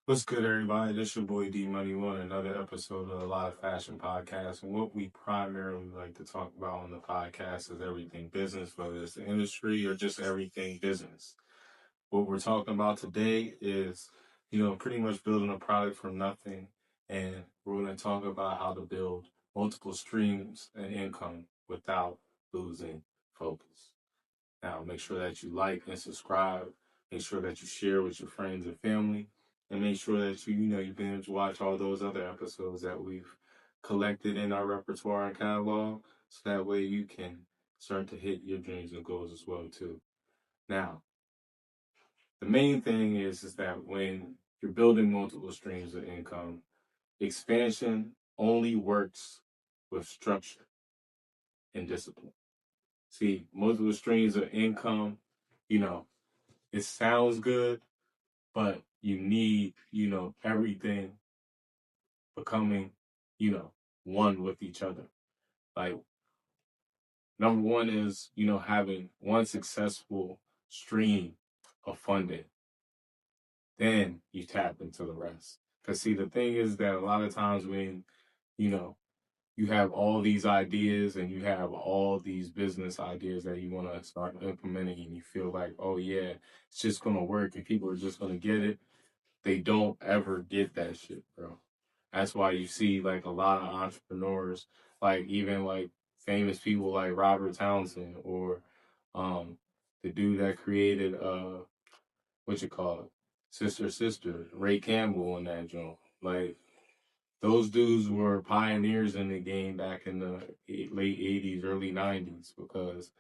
What's good, everybody? This your boy D Money One, another episode of A Lot of Fashion podcast. And what we primarily like to talk about on the podcast is everything business, whether it's the industry or just everything business. What we're talking about today is, pretty much building a product from nothing. And we're going to talk about how to build multiple streams and income without losing focus. Now, make sure that you like and subscribe. Make sure that you share with your friends and family, and make sure that you binge watch all those other episodes that we've collected in our repertoire and catalog, so that way you can start to hit your dreams and goals as well too. Now, the main thing is that when you're building multiple streams of income, expansion only works with structure and discipline. See, multiple streams of income, you know, it sounds good, but you need, everything becoming, you know, one with each other. Like, number one is, having one successful stream of funding. Then you tap into the rest. Because, see, the thing is that a lot of times when, you know, you have all these ideas and you have all these business ideas that you want to start implementing, and you feel like, oh, yeah, it's just going to work and people are just going to get it. They don't ever get that shit, bro. That's why you see like a lot of entrepreneurs, like even like famous people like Robert Townsend or um the dude that created what you call it, Sister, Ray Campbell in that joint. Like those dudes were pioneers in the game back in the late 80s, early 90s because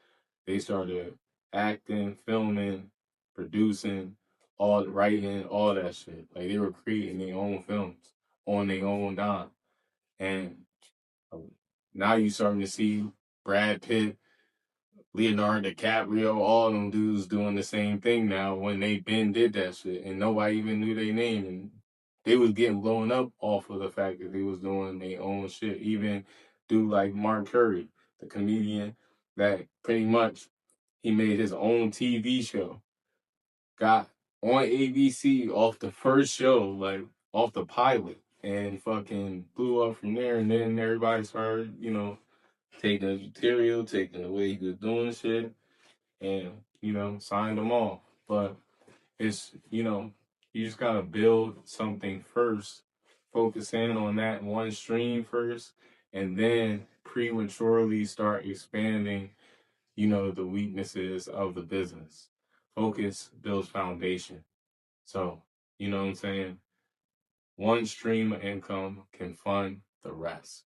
they started acting, filming, producing, all writing, all that shit. Like they were creating their own films on their own dime. And now you starting to see Brad Pitt, Leonardo DiCaprio, all them dudes doing the same thing now when they been did that shit and nobody even knew their name, and they was getting blown up off of the fact that they was doing their own shit. Even dude like Mark Curry, the comedian that pretty much he made his own TV show, got on ABC off the first show, like off the pilot, and fucking blew up from there. And then everybody started, taking his material, taking the way he was doing shit, and signed them off. But it's you just gotta build something first, focus in on that one stream first, and then prematurely start expanding, the weaknesses of the business. Focus builds foundation. So, you know what I'm saying? One stream of income can fund the rest.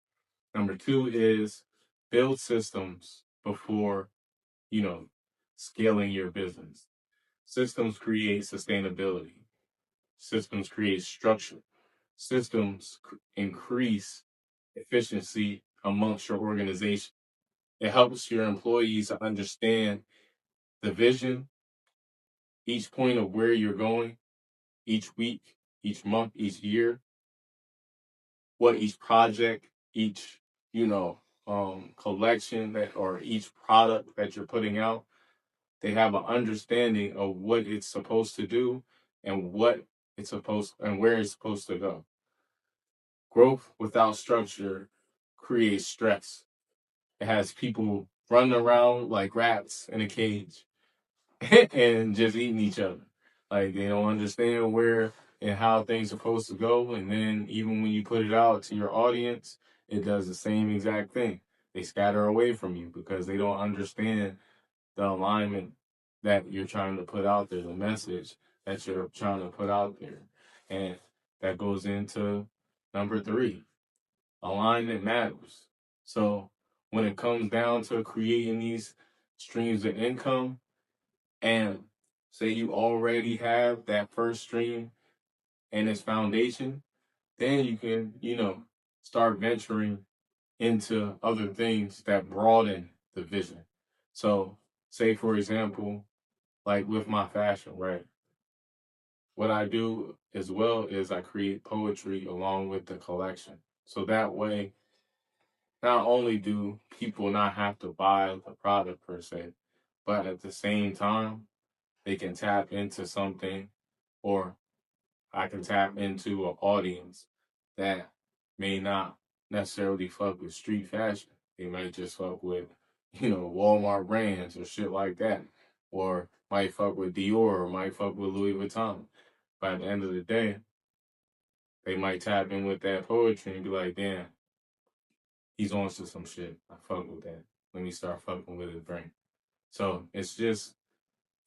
Number two is build systems before, you know, scaling your business. Systems create sustainability. Systems create structure. Systems increase efficiency amongst your organization. It helps your employees to understand the vision, each point of where you're going, each week, each month, each year, what each project, each, collection that or each product that you're putting out, they have an understanding of what it's supposed to do and what it's supposed and where it's supposed to go. Growth without structure creates stress. It has people running around like rats in a cage and just eating each other. Like they don't understand where and how things are supposed to go. And then even when you put it out to your audience, it does the same exact thing. They scatter away from you because they don't understand the alignment that you're trying to put out there, the message that you're trying to put out there. And that goes into number three, alignment matters. So when it comes down to creating these streams of income, and say you already have that first stream and its foundation, then you can, start venturing into other things that broaden the vision. So, say for example, like with my fashion, right? What I do as well is I create poetry along with the collection. So that way, not only do people not have to buy the product per se, but at the same time, they can tap into something or I can tap into an audience that may not necessarily fuck with street fashion. They might just fuck with, Walmart brands or shit like that. Or might fuck with Dior or might fuck with Louis Vuitton. By the end of the day, they might tap in with that poetry and be like, damn, he's on to some shit. I fuck with that. Let me start fucking with his brain. So it's just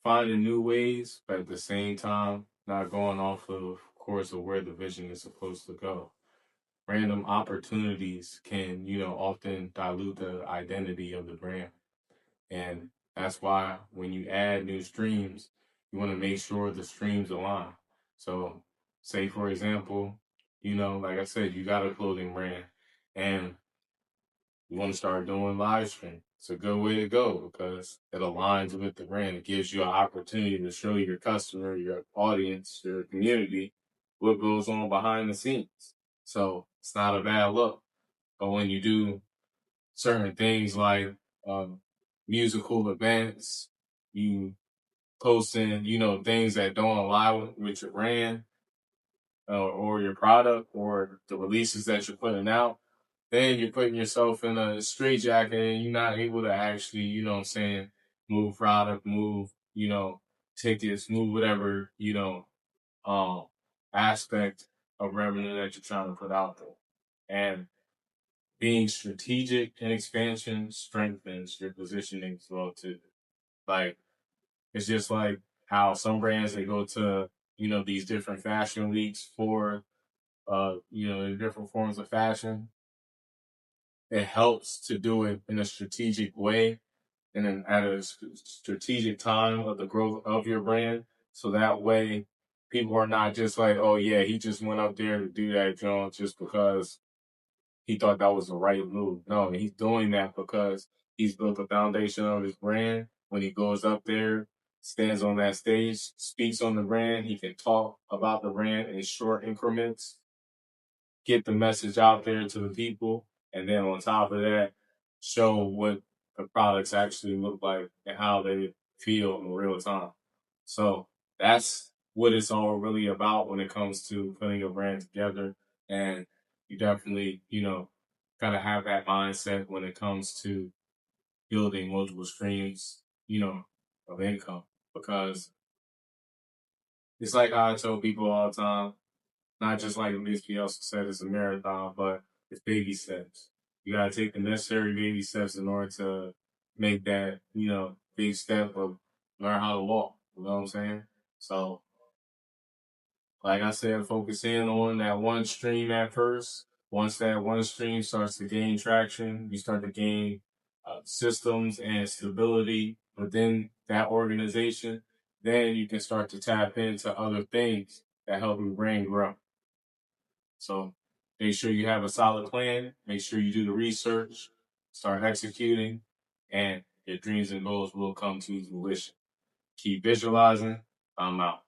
finding new ways, but at the same time, not going off of course of where the vision is supposed to go. Random opportunities can, often dilute the identity of the brand. And that's why when you add new streams, you want to make sure the streams align. So, say for example, like I said, you got a clothing brand and you want to start doing live stream. It's a good way to go because it aligns with the brand. It gives you an opportunity to show your customer, your audience, your community what goes on behind the scenes. So it's not a bad look. But when you do certain things like um, musical events, you posting, things that don't align with your brand or your product or the releases that you're putting out, then you're putting yourself in a straitjacket and you're not able to actually, move product, move, tickets, move whatever, um, aspect of revenue that you're trying to put out there. And being strategic in expansion strengthens your positioning as well too. Like it's just like how some brands they go to, these different fashion weeks for different forms of fashion. It helps to do it in a strategic way and then at a strategic time of the growth of your brand. So that way people are not just like, oh yeah, he just went up there to do that, just because he thought that was the right move. No, he's doing that because he's built the foundation of his brand. When he goes up there, stands on that stage, speaks on the brand, he can talk about the brand in short increments, get the message out there to the people, and then on top of that, show what the products actually look like and how they feel in real time. So that's what it's all really about when it comes to putting a brand together. And you definitely, kind of have that mindset when it comes to building multiple streams, of income. Because it's like how I tell people all the time, not just like Miss Bielsa said, it's a marathon, but it's baby steps. You gotta take the necessary baby steps in order to make that, big step of learn how to walk. You know what I'm saying? So, like I said, focus in on that one stream at first. Once that one stream starts to gain traction, you start to gain systems and stability within that organization. Then you can start to tap into other things that help your brain grow. So make sure you have a solid plan. Make sure you do the research, start executing, and your dreams and goals will come to fruition. Keep visualizing. I'm out.